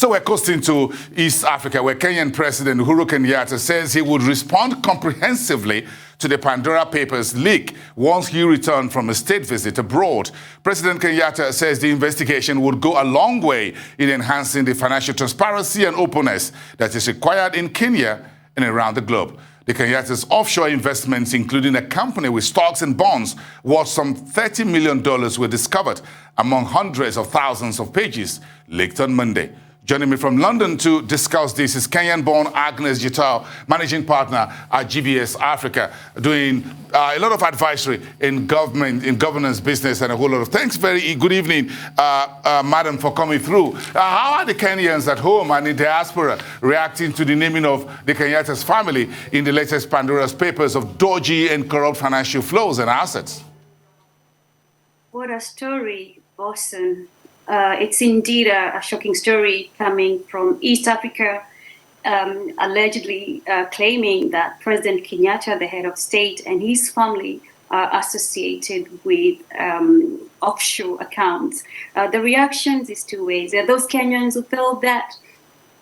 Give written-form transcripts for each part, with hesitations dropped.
So we're coasting to East Africa, where Kenyan President Uhuru Kenyatta says he would respond comprehensively to the Pandora Papers leak once he returned from a state visit abroad. President Kenyatta says the investigation would go a long way in enhancing the financial transparency and openness that is required in Kenya and around the globe. The Kenyatta's offshore investments, including a company with stocks and bonds worth some $30 million, were discovered among hundreds of thousands of pages leaked on Monday. Joining me from London to discuss this is Kenyan-born Agnes Gitau, managing partner at GBS Africa, doing a lot of advisory in government, in governance, business, and a whole lot of things. Very good evening, madam, for coming through. How are the Kenyans at home and in diaspora reacting to the naming of the Kenyatta's family in the latest Pandora's Papers of dodgy and corrupt financial flows and assets? What a story, Boston. It's indeed a shocking story coming from East Africa, allegedly claiming that President Kenyatta, the head of state, and his family are associated with offshore accounts. The reactions is two ways. There are those Kenyans who feel that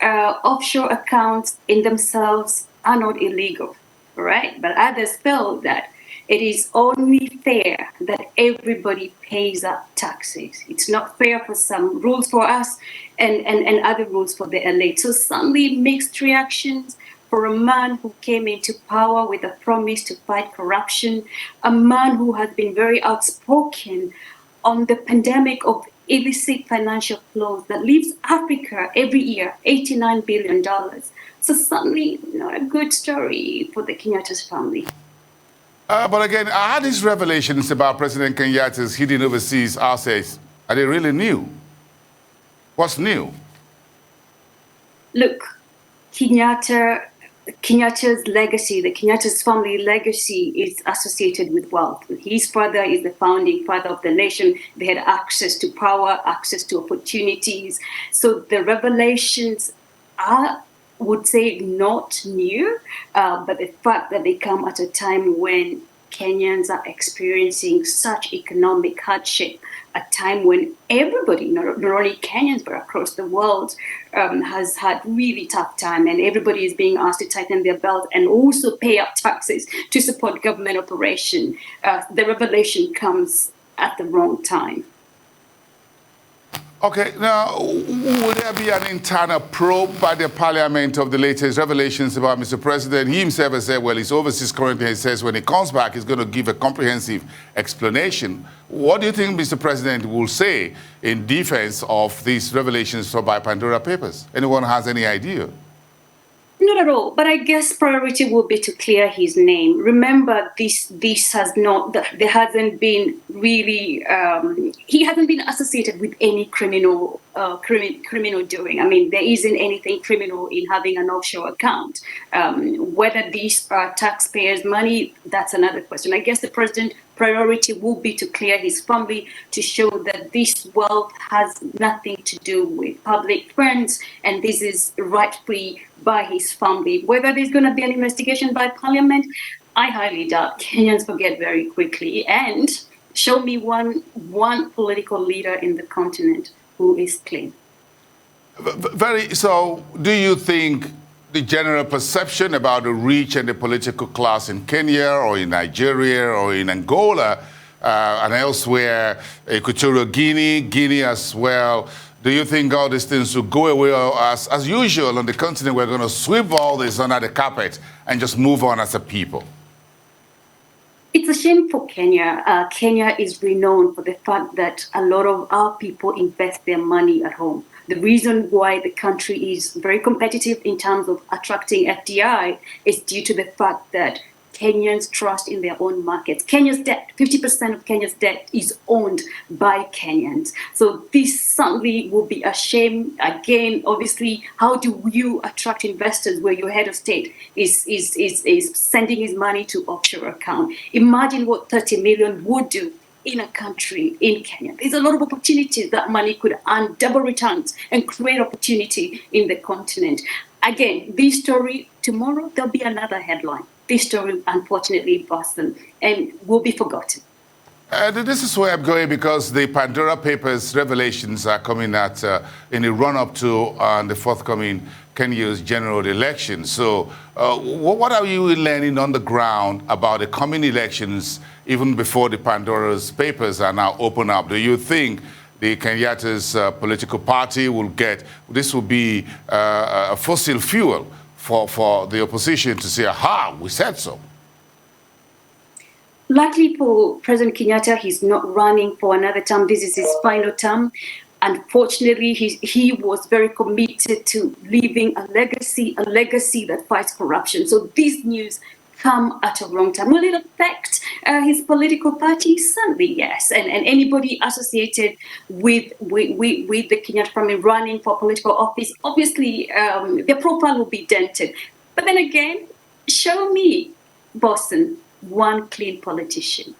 offshore accounts in themselves are not illegal, right? But others feel that it is only fair that everybody pays up taxes. It's not fair for some rules for us and other rules for the elite. So suddenly mixed reactions for a man who came into power with a promise to fight corruption, a man who has been very outspoken on the pandemic of illicit financial flows that leaves Africa every year $89 billion. So suddenly not a good story for the Kenyatta's family. But again, are these revelations about President Kenyatta's hidden overseas assets, are they really new? What's new? Look, Kenyatta's legacy, the Kenyatta's family legacy is associated with wealth. His father is the founding father of the nation. They had access to power, access to opportunities. So the revelations are, would say, not new, but the fact that they come at a time when Kenyans are experiencing such economic hardship, a time when everybody, not only Kenyans but across the world, has had really tough time, and everybody is being asked to tighten their belt and also pay up taxes to support government operation. The revelation comes at the wrong time. Okay, now, will there be an internal probe by the parliament of the latest revelations about Mr. President? He himself has said, well, he's overseas currently. He says when he comes back, he's going to give a comprehensive explanation. What do you think Mr. President will say in defense of these revelations by Pandora Papers? Anyone has any idea? Not at all, but I guess priority will be to clear his name. Remember, this has not, there hasn't been really, he hasn't been associated with any criminal doing. I mean, there isn't anything criminal in having an offshore account. Whether these are taxpayers' money, that's another question. I guess the president priority will be to clear his family, to show that this wealth has nothing to do with public funds, and this is right-free by his family. Whether there's going to be an investigation by parliament, I highly doubt. Kenyans forget very quickly. And show me one political leader in the continent who is clean. So do you think the general perception about the rich and the political class in Kenya or in Nigeria or in Angola and elsewhere, Equatorial Guinea as well, do you think all these things will go away, or as usual on the continent, we're going to sweep all this under the carpet and just move on as a people? It's a shame for Kenya. Kenya is renowned for the fact that a lot of our people invest their money at home. The reason why the country is very competitive in terms of attracting FDI is due to the fact that Kenyans trust in their own markets. Kenya's debt, 50% of Kenya's debt is owned by Kenyans. So this certainly will be a shame. Again, obviously, how do you attract investors where your head of state is sending his money to offshore account? Imagine what 30 million would do in a country, in Kenya. There's a lot of opportunities that money could earn double returns and create opportunity in the continent. Again, this story, tomorrow there'll be another headline. This story, unfortunately, Boston, and will be forgotten. This is where I'm going because the Pandora Papers revelations are coming at in the run-up to the forthcoming Kenya's general election. So what are you learning on the ground about the coming elections even before the Pandora's Papers are now open up? Do you think the Kenyatta's political party will get, this will be a fossil fuel for the opposition to say, aha, we said so? Luckily for President Kenyatta, he's not running for another term. This is his final term. Unfortunately, he was very committed to leaving a legacy that fights corruption. So this news come at a wrong time. Will it affect his political party? Certainly, yes. And anybody associated with the Kenyatta family running for political office, obviously their profile will be dented. But then again, show me, Boston, one clean politician,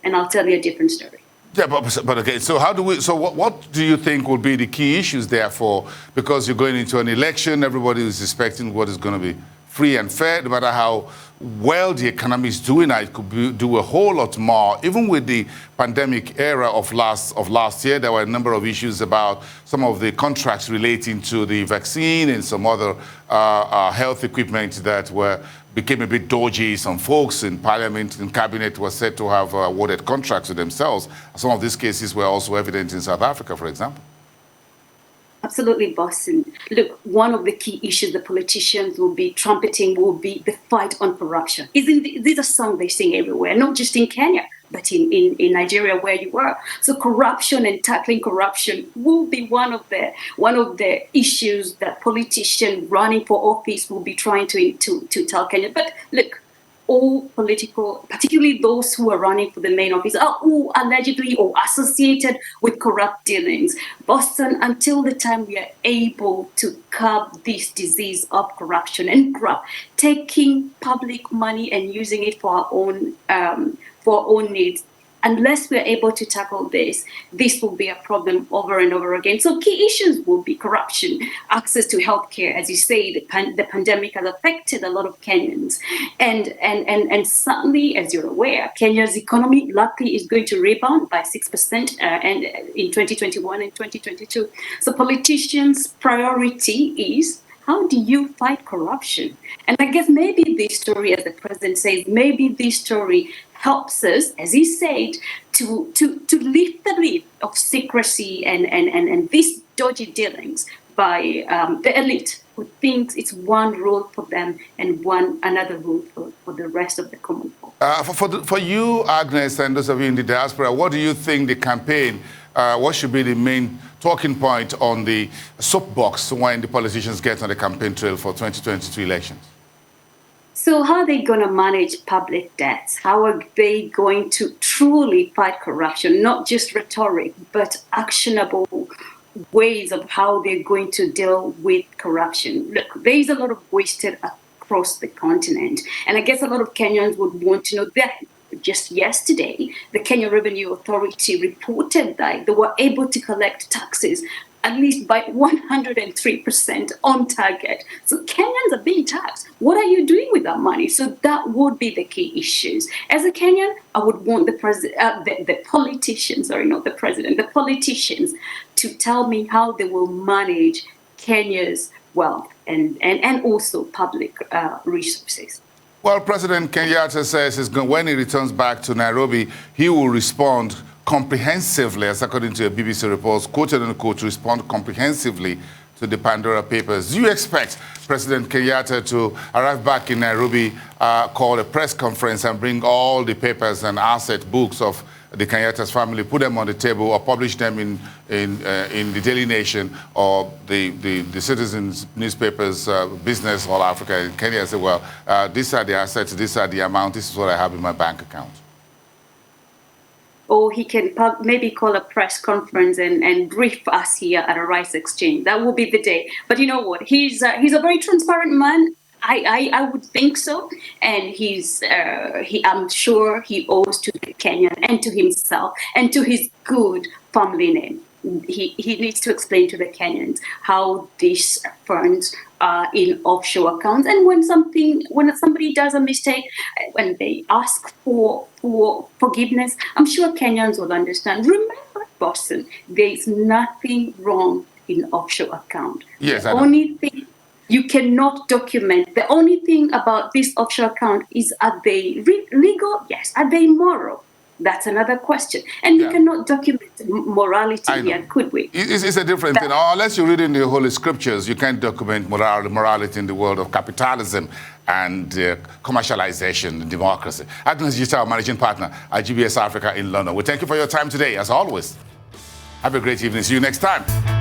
and I'll tell you a different story. Yeah, but okay. So how do we? So what do you think will be the key issues? Therefore, because you're going into an election, everybody is expecting what is going to be free and fair. No matter how well the economy is doing, it could do a whole lot more. Even with the pandemic era of last year, there were a number of issues about some of the contracts relating to the vaccine and some other health equipment that became a bit dodgy. Some folks in Parliament and Cabinet were said to have awarded contracts to themselves. Some of these cases were also evident in South Africa, for example. Absolutely, Boston. Look, one of the key issues the politicians will be trumpeting will be the fight on corruption. These are songs they sing everywhere, not just in Kenya, but in Nigeria where you are. So corruption and tackling corruption will be one of the issues that politicians running for office will be trying to tell Kenya. But look, all political, particularly those who are running for the main office, are all allegedly or associated with corrupt dealings. Boston, until the time we are able to curb this disease of corruption and graft, taking public money and using it for our own needs, unless we're able to tackle this will be a problem over and over again. So key issues will be corruption, access to healthcare. As you say, the pandemic has affected a lot of Kenyans. And certainly, as you're aware, Kenya's economy luckily is going to rebound by 6% and in 2021 and 2022. So politicians' priority is, how do you fight corruption? And I guess maybe this story, as the president says, maybe this story helps us, as he said, to lift the lid of secrecy and these dodgy dealings by the elite who thinks it's one rule for them and another rule for the rest of the common folk. For you, Agnes, and those of you in the diaspora, what do you think the campaign, what should be the main talking point on the soapbox when the politicians get on the campaign trail for 2022 elections? So how are they going to manage public debts? How are they going to truly fight corruption? Not just rhetoric, but actionable ways of how they're going to deal with corruption. Look, there's a lot of wasted across the continent. And I guess a lot of Kenyans would want to know that. Just yesterday, the Kenya Revenue Authority reported that they were able to collect taxes at least by 103% on target. So Kenyans are being taxed. What are you doing with that money? So that would be the key issues. As a Kenyan, I would want the politicians to tell me how they will manage Kenya's wealth and also public resources. Well, President Kenyatta says when he returns back to Nairobi, he will respond comprehensively, as according to a BBC report, quoted unquote, to respond comprehensively to the Pandora Papers. Do you expect President Kenyatta to arrive back in Nairobi, call a press conference and bring all the papers and asset books of the Kenyatta's family, put them on the table or publish them in the Daily Nation or the Citizens newspapers, Business All Africa in Kenya, say, well, these are the assets, these are the amount, this is what I have in my bank account? Or he can maybe call a press conference and brief us here at a rice exchange. That will be the day. But you know what? He's a very transparent man. I would think so, and I'm sure he owes to the Kenyan and to himself and to his good family name he needs to explain to the Kenyans how these funds are in offshore accounts. And when somebody does a mistake, when they ask for forgiveness, I'm sure Kenyans will understand. Remember, Boston, there is nothing wrong in offshore account. Yes, the only thing you cannot document, the only thing about this offshore account is, are they legal? Yes. Are they moral? That's another question. And you cannot document morality here, could we? It's a different thing. Unless you read in the Holy Scriptures, you can't document morality in the world of capitalism and commercialization and democracy. Agnes Gitau, Managing Partner at GBS Africa in London. We thank you for your time today, as always. Have a great evening. See you next time.